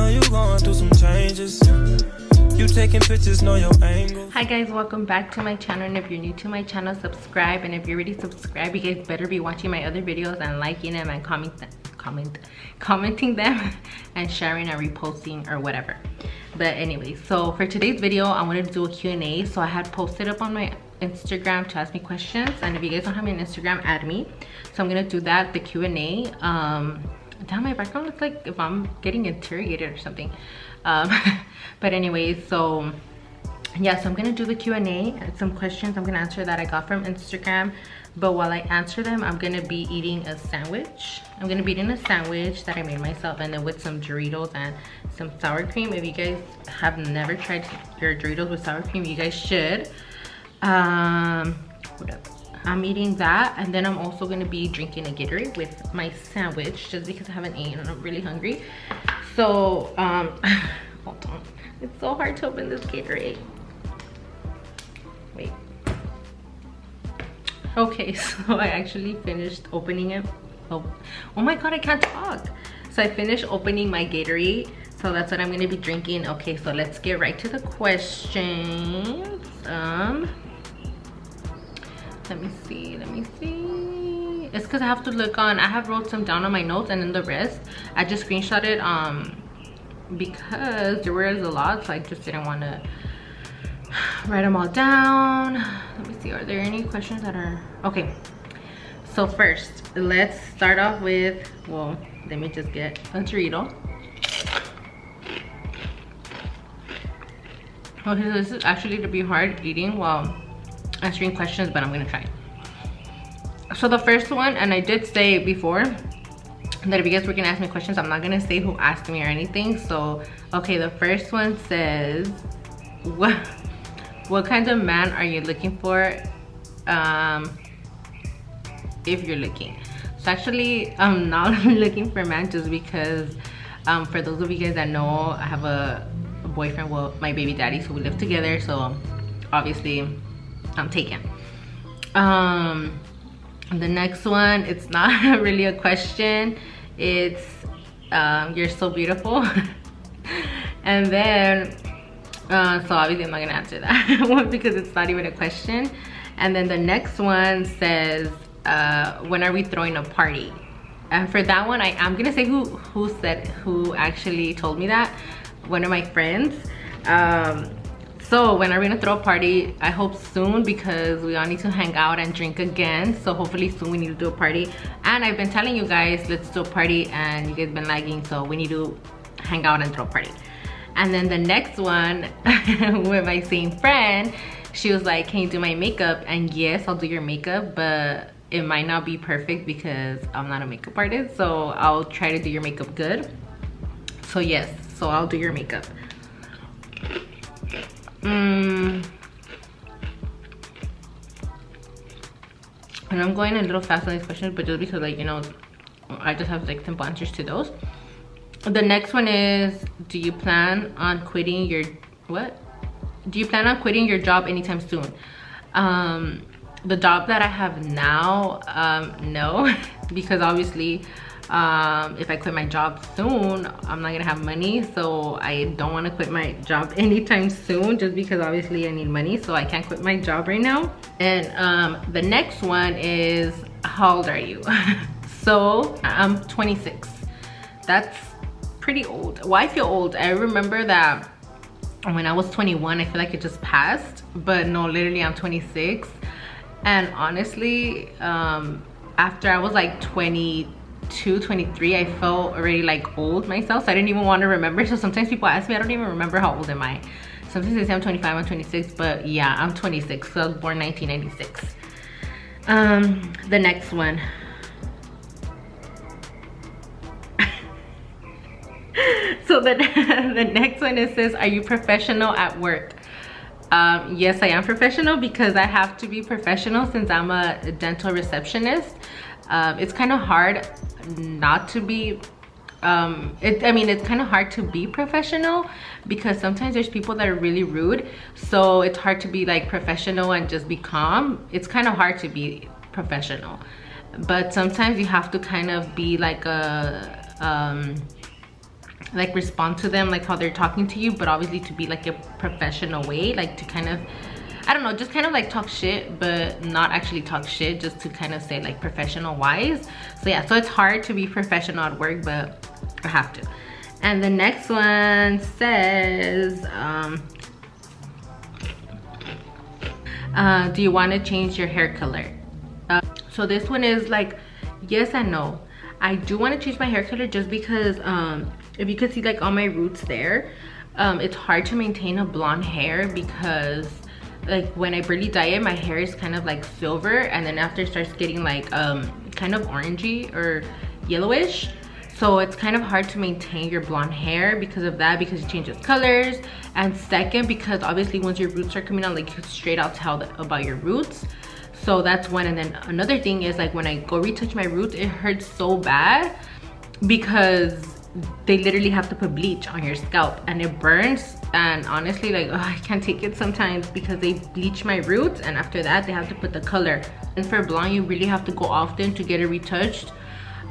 know you going through some changes. You taking pictures, know your angle. Hi guys, welcome back to my channel, and if you're new to my channel, subscribe. And if you're already subscribed, you guys better be watching my other videos and liking them and commenting them and sharing and reposting or whatever. But anyway, so for today's video I wanted to do a Q&A. So I had posted up on my Instagram to ask me questions, and if you guys don't have me on Instagram, add me. So I'm gonna do that, the Q&A. Damn, my background looks like if I'm getting interrogated or something. But anyways, so yeah, so I'm gonna do the Q&A and some questions I'm gonna answer that I got from Instagram. But while I answer them, I'm gonna be eating a sandwich. I'm gonna be eating a sandwich that I made myself, and then with some Doritos and some sour cream. If you guys have never tried your Doritos with sour cream, you guys should. I'm eating that, and then I'm also gonna be drinking a Gatorade with my sandwich just because I haven't eaten and I'm really hungry. So hold on, it's so hard to open this Gatorade. Wait. Okay, so I actually finished opening it. Oh my god, I can't talk. So I finished opening my Gatorade, so that's what I'm gonna be drinking. Okay, so let's get right to the questions. Let me see. It's because I have to look on, I have wrote some down on my notes, and then the rest I just screenshotted because there was a lot, so I just didn't want to write them all down. Let me see, are there any questions that are okay? So first, let's start off with, well, let me just get a Dorito. Okay, so this is actually to be hard eating while answering questions, but I'm gonna try. So the first one, and I did say before that if you guys were gonna ask me questions, I'm not gonna say who asked me or anything. So okay, the first one says, what kind of man are you looking for, if you're looking? So actually I'm not looking for a man, just because for those of you guys that know, I have a boyfriend, well, my baby daddy, so we live together, so obviously I'm taken. The next one, it's not really a question, it's you're so beautiful. And then so obviously I'm not gonna answer that one because it's not even a question. And then the next one says, when are we throwing a party? And for that one, I am gonna say who actually told me that. One of my friends. So when are we gonna throw a party? I hope soon, because we all need to hang out and drink again. So hopefully soon we need to do a party. And I've been telling you guys, let's do a party, and you guys been lagging, so we need to hang out and throw a party. And then the next one, with my same friend, she was like, can you do my makeup? And yes, I'll do your makeup, but it might not be perfect because I'm not a makeup artist, so I'll try to do your makeup good. So yes, so I'll do your makeup. And I'm going a little fast on these questions, but just because, like, you know, I just have like simple answers to those. The next one is, do you plan on quitting your job anytime soon? The job that I have now, no, because obviously if I quit my job soon, I'm not gonna have money, so I don't want to quit my job anytime soon, just because obviously I need money, so I can't quit my job right now. And the next one is, how old are you? So I'm 26. That's pretty old. Well, I feel old. I remember that when I was 21, I feel like it just passed, but no, literally I'm 26. And honestly, after I was like 22, 23, I felt already like old myself, so I didn't even want to remember. So sometimes people ask me, I don't even remember how old am I. Sometimes they say I'm 25, I'm 26, but yeah, I'm 26. So I was born 1996. The next one. So the next one, it says, are you professional at work? Yes, I am professional, because I have to be professional since I'm a dental receptionist. It's kind of hard not to be it's kind of hard to be professional, because sometimes there's people that are really rude, so it's hard to be like professional and just be calm. It's kind of hard to be professional, but sometimes you have to kind of be like a like respond to them like how they're talking to you, but obviously to be like a professional way, like to kind of, I don't know, just kind of like talk shit but not actually talk shit, just to kind of say like professional wise. So yeah, so it's hard to be professional at work, but I have to. And the next one says do you want to change your hair color? So this one is like yes and no. I do want to change my hair color just because if you could see like all my roots there, it's hard to maintain a blonde hair because like when I barely dye it, my hair is kind of like silver, and then after it starts getting like kind of orangey or yellowish. So it's kind of hard to maintain your blonde hair because of that, because it changes colors. And second, because obviously once your roots are coming out, like you could straight out tell about your roots. So that's one. And then another thing is like when I go retouch my roots, it hurts so bad because they literally have to put bleach on your scalp and it burns. And honestly, like I can't take it sometimes because they bleach my roots and after that they have to put the color. And for blonde, you really have to go often to get it retouched.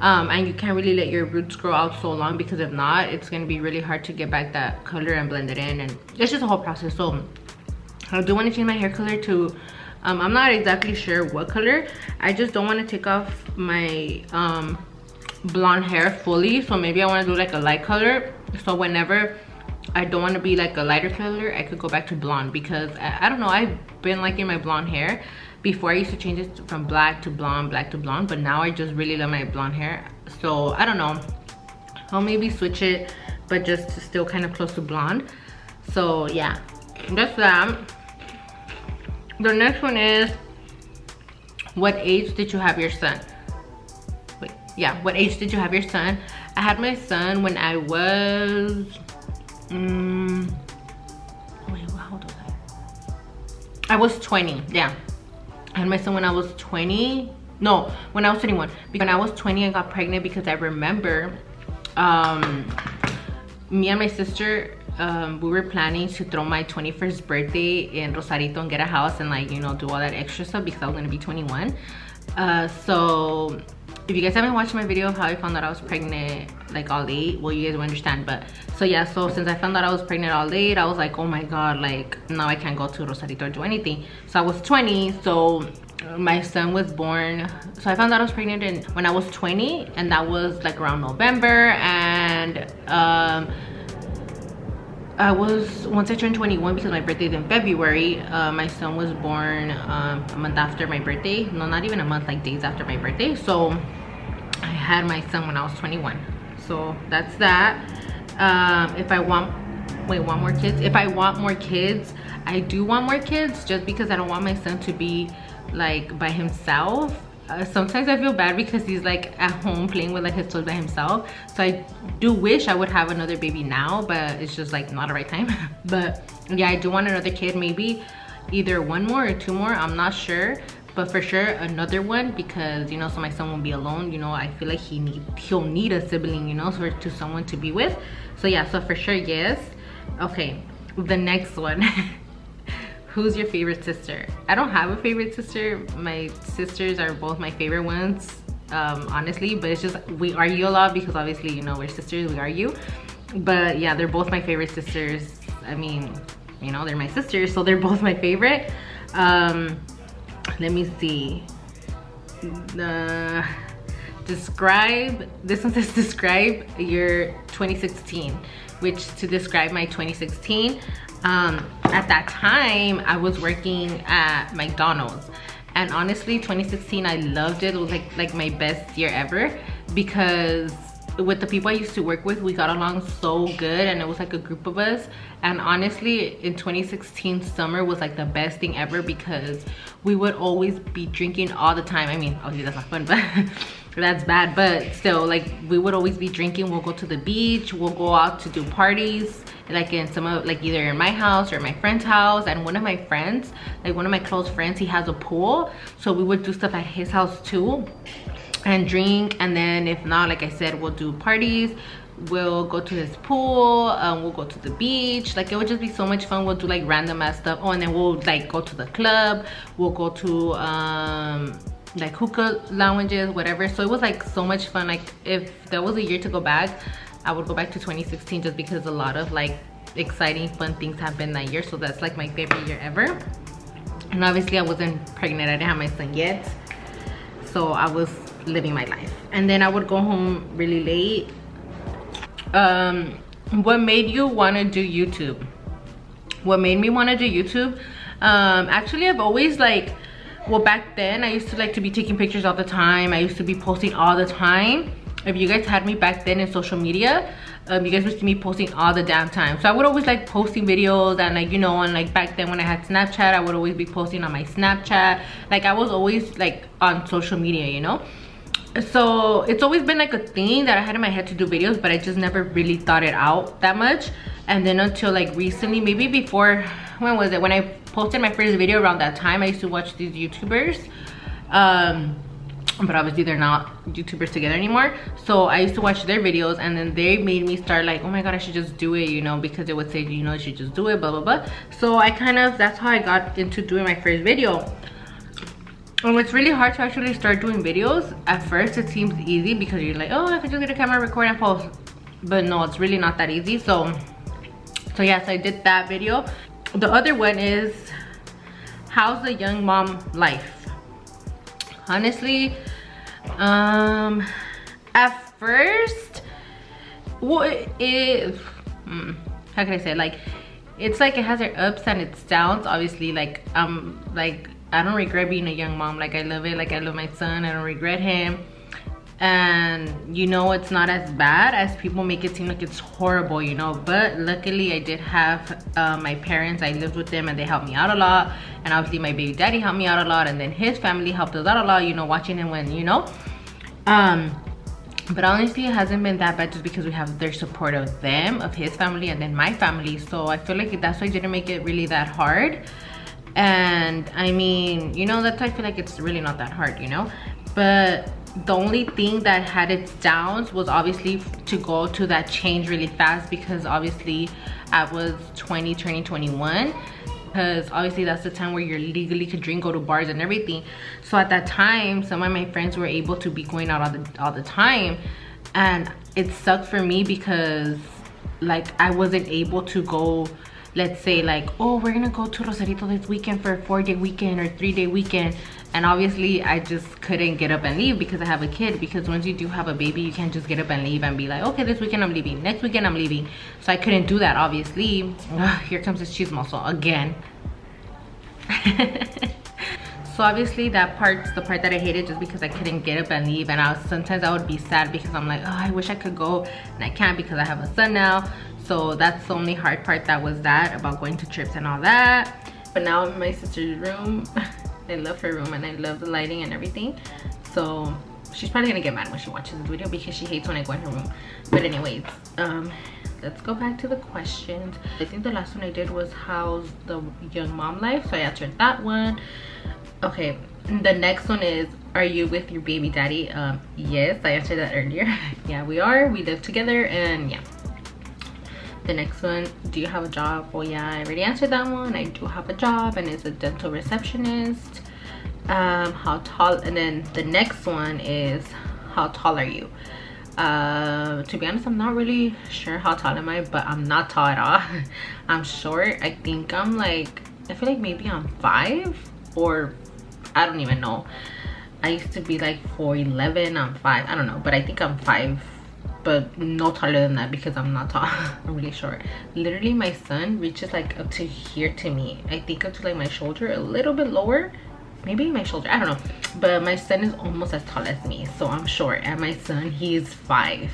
And you can't really let your roots grow out so long, because if not, it's going to be really hard to get back that color and blend it in, and it's just a whole process. So I do want to change my hair color to I'm not exactly sure what color. I just don't want to take off my blonde hair fully, so maybe I want to do like a light color, so whenever I don't want to be like a lighter color, I could go back to blonde, because I don't know, I've been liking my blonde hair. Before I used to change it from black to blonde, but now I just really love my blonde hair. So I don't know, I'll maybe switch it, but just still kind of close to blonde. So yeah, that's that. The next one is, what age did you have your son? Wait, yeah, what age did you have your son? I had my son when I was wait, how old was I was 20. Yeah, I had my son when I was 20. No, when I was 21. When I was 20, I got pregnant because I remember me and my sister, we were planning to throw my 21st birthday in Rosarito and get a house and like, you know, do all that extra stuff because I was gonna be 21. So if you guys haven't watched my video of how I found out I was pregnant like all late, well, you guys will understand. But so yeah, so since I found out I was pregnant all late, I was like, oh my god, like now I can't go to Rosarito or do anything. So I was 20, so my son was born, so I found out I was pregnant when I was 20, and that was like around November. And once I turned 21, because my birthday is in February, my son was born a month after my birthday. No, not even a month, like days after my birthday. So I had my son when I was 21. So that's that. If I want more kids, if I want more kids, I do want more kids, just because I don't want my son to be like by himself. Sometimes I feel bad because he's like at home playing with like his toys by himself. So I do wish I would have another baby now, but it's just like not the right time. But yeah, I do want another kid, maybe either one more or two more, I'm not sure, but for sure another one, because you know, so my son won't be alone. You know, I feel like he'll need a sibling, you know, so to someone to be with. So yeah, so for sure yes. Okay, the next one. Who's your favorite sister? I don't have a favorite sister. My sisters are both my favorite ones, honestly, but it's just we argue a lot because obviously, you know, we're sisters, we argue. But yeah, they're both my favorite sisters. I mean, you know, they're my sisters, so they're both my favorite. Let me see. Describe, this one says describe your 2016, which to describe my 2016, at that time I was working at McDonald's, and honestly 2016 I loved it. It was like my best year ever, because with the people I used to work with, we got along so good, and it was like a group of us. And honestly, in 2016 summer was like the best thing ever, because we would always be drinking all the time. I mean, obviously that's not fun, but that's bad, but still, like we would always be drinking. We'll go to the beach, we'll go out to do parties, like in some of, like either in my house or my friend's house. And one of my friends, like one of my close friends, he has a pool, so we would do stuff at his house too and drink. And then if not, like I said, we'll do parties, we'll go to his pool, we'll go to the beach. Like it would just be so much fun. We'll do like random ass stuff. Oh, and then we'll like go to the club, we'll go to like hookah lounges, whatever. So it was like so much fun. Like if there was a year to go back, I would go back to 2016 just because a lot of like exciting fun things happened that year. So that's like my favorite year ever. And obviously I wasn't pregnant, I didn't have my son yet, so I was living my life. And then I would go home really late. What made you want to do YouTube? What made me want to do YouTube? Actually, I've always like, well, back then I used to like to be taking pictures all the time. I used to be posting all the time. If you guys had me back then in social media, you guys would see me posting all the damn time. So I would always like posting videos, and like, you know, and like back then when I had Snapchat, I would always be posting on my Snapchat. Like I was always like on social media, you know. So it's always been like a thing that I had in my head to do videos, but I just never really thought it out that much. And then until like recently, maybe before, when was it, when I posted my first video, around that time I used to watch these YouTubers, but obviously they're not YouTubers together anymore. So I used to watch their videos, and then they made me start like, oh my god, I should just do it, you know, because it would say, you know, you should just do it, blah blah blah. So I kind of, that's how I got into doing my first video. And it's really hard to actually start doing videos. At first it seems easy because you're like, oh, I can just get a camera, record and post. But no, it's really not that easy. So yes, I did that video. The other one is, how's the young mom life? Honestly, at first, well, how can I say, like, it's like it has its ups and its downs. Obviously, like I don't regret being a young mom. Like I love it. Like I love my son. I don't regret him. And you know, it's not as bad as people make it seem like it's horrible, you know. But luckily I did have my parents. I lived with them and they helped me out a lot. And obviously my baby daddy helped me out a lot, and then his family helped us out a lot, you know, watching him when, you know. But honestly it hasn't been that bad, just because we have their support of them, of his family, and then my family. So I feel like that's why I didn't make it really that hard. And I mean, you know, that's why I feel like it's really not that hard, you know. But the only thing that had its downs was obviously to go to that change really fast, because obviously I was 20 turning 21, because obviously that's the time where you legally could drink, go to bars and everything. So at that time some of my friends were able to be going out all the time, and it sucked for me because like I wasn't able to go. Let's say like, oh, we're gonna go to Rosarito this weekend for a 4-day weekend or 3-day weekend, and obviously I just couldn't get up and leave because I have a kid. Because once you do have a baby, you can't just get up and leave and be like, okay, this weekend I'm leaving, next weekend I'm leaving. So I couldn't do that, obviously. Here comes this cheese muscle again. So obviously that part's the part that I hated, just because I couldn't get up and leave. And sometimes I would be sad because I'm like, oh, I wish I could go, and I can't because I have a son now. So that's the only hard part, that was that, about going to trips and all that. But now I'm in my sister's room. I love her room and I love the lighting and everything. So she's probably gonna get mad when she watches this video because she hates when I go in her room. But anyways, let's go back to the questions. I think the last one I did was, how's the young mom life? So I answered that one. Okay, the next one is, are you with your baby daddy? Yes, I answered that earlier. Yeah, we are. We live together, and yeah. The next one, do you have a job? Oh yeah, I already answered that one. I do have a job, and it's a dental receptionist. How tall? And then the next one is, how tall are you? To be honest, I'm not really sure how tall am I, but I'm not tall at all. I'm short. I think I'm like, I feel like maybe I'm 5, or I don't even know. I used to be like 4'11", I'm 5, I don't know, but I think I'm 5, but no taller than that because I'm not tall. I'm really short. Literally my son reaches like up to here to me. I think up to like my shoulder, a little bit lower, maybe my shoulder, I don't know. But my son is almost as tall as me, so I'm short, and my son, he's 5.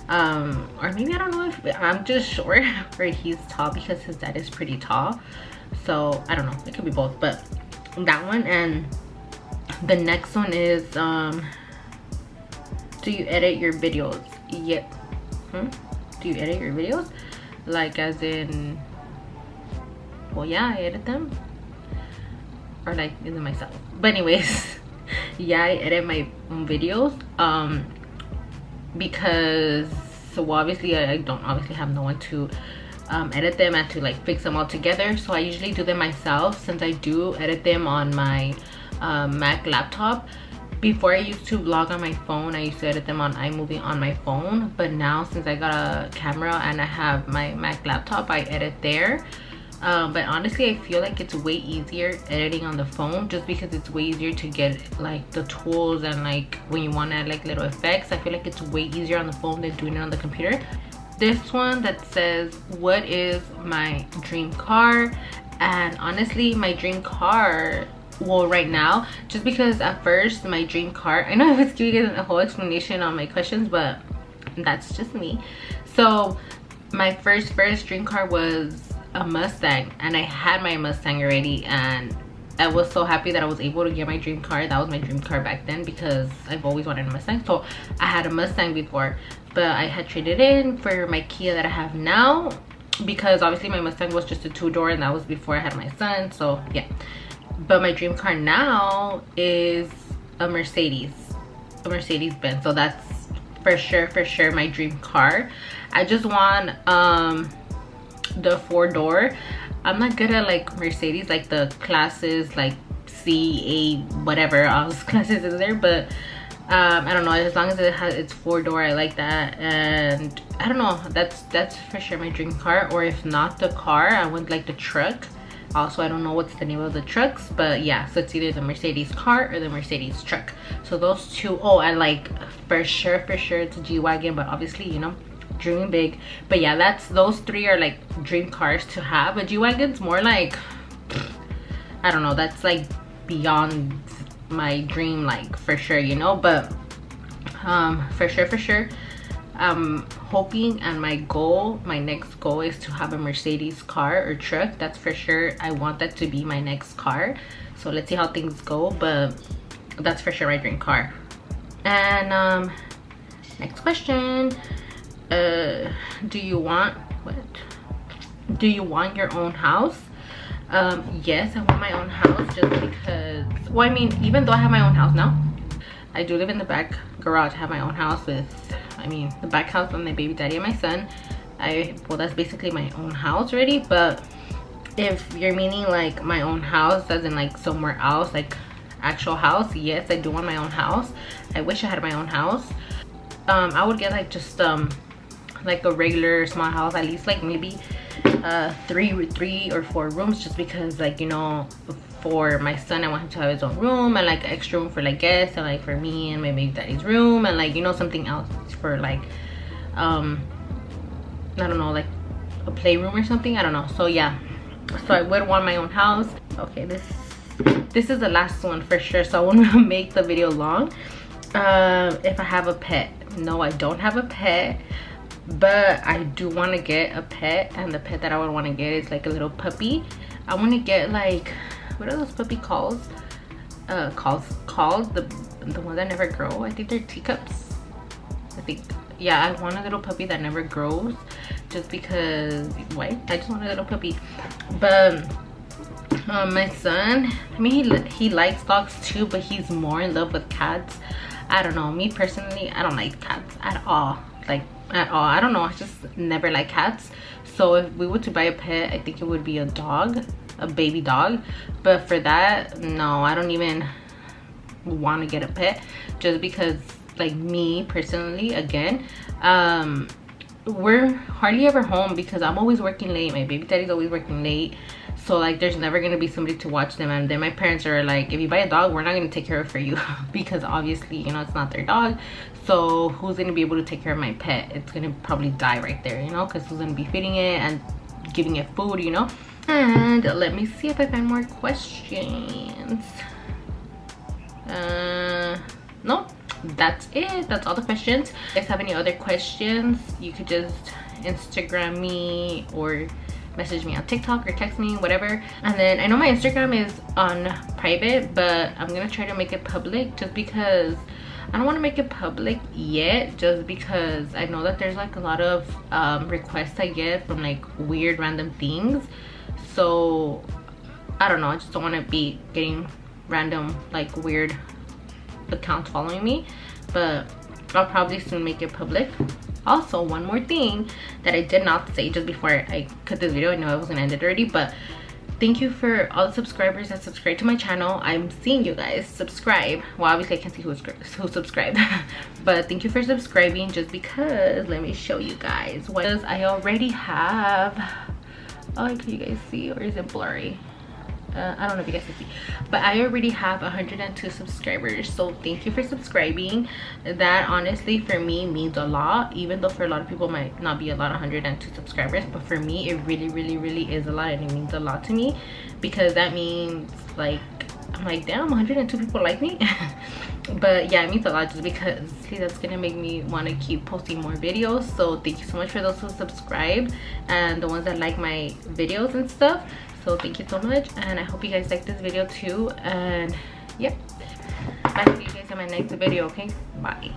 Or maybe I don't know if I'm just short or he's tall, because his dad is pretty tall. So I don't know, it could be both. But that one. And the next one is, do you edit your videos? Yep. Do you edit your videos? Like as in, well yeah, I edit them. Or like, is it myself? But anyways, yeah, I edit my own videos. Because, so well, obviously I don't obviously have no one to edit them and to like fix them all together. So I usually do them myself, since I do edit them on my Mac laptop. Before I used to vlog on my phone. I used to edit them on iMovie on my phone, but now since I got a camera and I have my Mac laptop, I edit there. But honestly, I feel like it's way easier editing on the phone, just because it's way easier to get like the tools, and like when you want to add like little effects, I feel like it's way easier on the phone than doing it on the computer. This one that says, what is my dream car? And honestly, my dream car, well, right now, just because at first my dream car, I know I was giving you a whole explanation on my questions, but that's just me. So my first dream car was a Mustang, and I had my Mustang already, and I was so happy that I was able to get my dream car. That was my dream car back then, because I've always wanted a Mustang. So I had a Mustang before, but I had traded in for my Kia that I have now, because obviously my Mustang was just a 2-door, and that was before I had my son. So yeah, but my dream car now is a Mercedes Benz. So that's for sure my dream car. I just want the 4-door. I'm not good at like Mercedes, like the classes, like C, A, whatever else classes is there, but I don't know, as long as it's 4-door, I like that. And I don't know, that's for sure my dream car. Or if not the car, I want like the truck. Also, I don't know what's the name of the trucks, but yeah, so it's either the Mercedes car or the Mercedes truck. So those two. Oh, and like for sure it's a G-Wagon, but obviously, you know, dreaming big. But yeah, those 3 are like dream cars to have. A G-Wagon's more like, I don't know, that's like beyond my dream, like for sure, you know. But for sure I'm hoping, and my next goal is to have a Mercedes car or truck. That's for sure. I want that to be my next car. So let's see how things go, but that's for sure my dream car. And next question, do you want your own house? Yes, I want my own house, just because, well, I mean, even though I have my own house now, I do live in the back garage. I have my own house with, I mean, the back house with my baby daddy and my son. Well, that's basically my own house already. But if you're meaning like my own house as in like somewhere else, like actual house, yes, I do want my own house. I wish I had my own house. I would get like just like a regular small house, at least like maybe 3 or 4 rooms, just because, like, you know, for my son, I want him to have his own room, and like extra room for like guests, and like for me and my baby daddy's room, and like, you know, something else for like I don't know, like a playroom or something, I don't know. So yeah, so I would want my own house. Okay, this is the last one for sure, so I want to make the video long. If I have a pet. No, I don't have a pet, but I do want to get a pet, and the pet that I would want to get is like a little puppy. I want to get like, what are those puppy called? The ones that never grow. I think they're teacups, I think. Yeah, I want a little puppy that never grows, just because, why? I just want a little puppy. But my son, I mean, he likes dogs too, but he's more in love with cats. I don't know, me personally, I don't like cats at all, like at all. I don't know, I just never like cats. So if we were to buy a pet, I think it would be a dog, a baby dog. But for that, no, I don't even want to get a pet, just because, like, me personally, again, we're hardly ever home because I'm always working late. My baby daddy's always working late, so like there's never gonna be somebody to watch them. And then my parents are like, if you buy a dog, we're not gonna take care of it for you because obviously, you know, it's not their dog. So who's gonna be able to take care of my pet? It's gonna probably die right there, you know, because who's gonna be feeding it and giving it food, you know. And let me see if I find more questions. No, that's it. That's all the questions. If you guys have any other questions, you could just Instagram me or message me on TikTok or text me, whatever. And then I know my Instagram is on private, but I'm gonna try to make it public, just because I don't want to make it public yet, just because I know that there's like a lot of requests I get from like weird random things. So I don't know, I just don't want to be getting random like weird accounts following me, but I'll probably soon make it public. Also, one more thing that I did not say just before I cut this video, I know I was gonna end it already, but thank you for all the subscribers that subscribe to my channel. I'm seeing you guys subscribe. Well, obviously I can't see who subscribed, but thank you for subscribing. Just because, let me show you guys what I already have. Oh, can you guys see, or is it blurry? I don't know if you guys can see, but I already have 102 subscribers. So thank you for subscribing. That honestly for me means a lot, even though for a lot of people might not be a lot, 102 subscribers, but for me it really is a lot, and it means a lot to me, because that means like, I'm like, damn, 102 people like me. But yeah, it means a lot, just because that's gonna make me want to keep posting more videos. So thank you so much for those who subscribe and the ones that like my videos and stuff. So thank you so much, and I hope you guys like this video too. And yep, I'll see you guys in my next video. Okay, bye.